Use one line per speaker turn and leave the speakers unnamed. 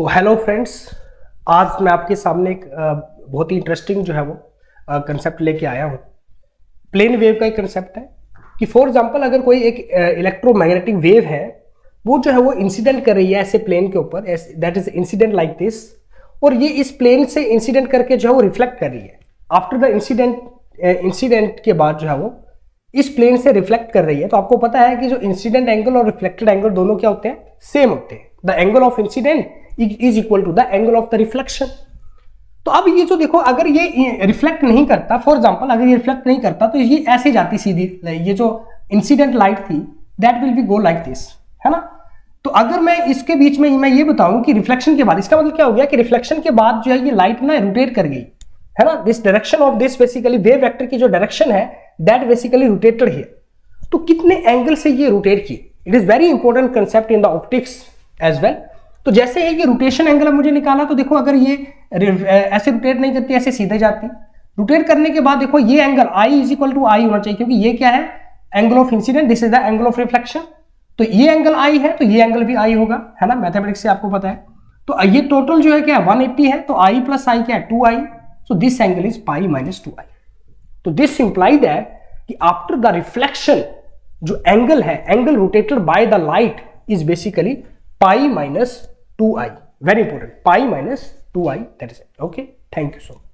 तो hello friends, आज मैं आपके सामने एक बहुत ही इंटरेस्टिंग जो है वो कंसेप्ट लेके आया हूँ। प्लेन वेव का एक कंसेप्ट है कि फॉर एग्जांपल अगर कोई एक इलेक्ट्रोमैग्नेटिक वेव है, वो जो है वो इंसिडेंट कर रही है ऐसे प्लेन के ऊपर, that is incident like this, और ये इस प्लेन से इंसिडेंट करके जो है वो रिफ्लेक्ट कर रही है। आफ्टर द इंसिडेंट के बाद जो है वो इस प्लेन से रिफ्लेक्ट कर रही है। तो आपको पता है कि जो इंसिडेंट एंगल और रिफ्लेक्टेड एंगल दोनों क्या होते हैं, सेम होते हैं। The angle of incident is equal to the angle of the reflection. तो अब ये जो देखो, अगर ये रिफ्लेक्ट नहीं करता, फॉर एग्जांपल अगर ये रिफ्लेक्ट नहीं करता तो ये ऐसे जाती सीधी, ये जो इंसिडेंट लाइट थी that will be go like this, है ना। तो अगर मैं इसके बीच में मैं ये बताऊं कि रिफ्लेक्शन के बाद, इसका मतलब क्या हो गया कि रिफ्लेक्शन के बाद जो है ये लाइट ना रोटेट कर गई, है ना। This direction of this basically wave vector की जो डायरेक्शन है दैट बेसिकली रोटेटेड हियर। तो कितने एंगल से ये रोटेट की, it is very important concept in the optics as well. तो जैसे ही ये रोटेशन एंगल मुझे निकाला, तो देखो अगर ये ऐसे रोटेट नहीं करती, ऐसे सीधे जाती, रोटेट करने के बाद देखो ये angle I is equal to I होना चाहिए, क्योंकि ये क्या है, angle of incidence, this is the angle of reflection. तो ये एंगल आई है तो ये एंगल भी आई होगा, है ना, मैथमेटिक्स से आपको पता है। तो ये टोटल जो है क्या है 180 है, तो आई प्लस आई क्या है 2i, so this angle is pi minus 2i। तो दिस इंप्लाइड है कि आफ्टर द रिफ्लेक्शन जो एंगल है, angle rotated by the light is basically pi minus 2i. Very important, pi minus 2i, that is it. Okay, thank you so much.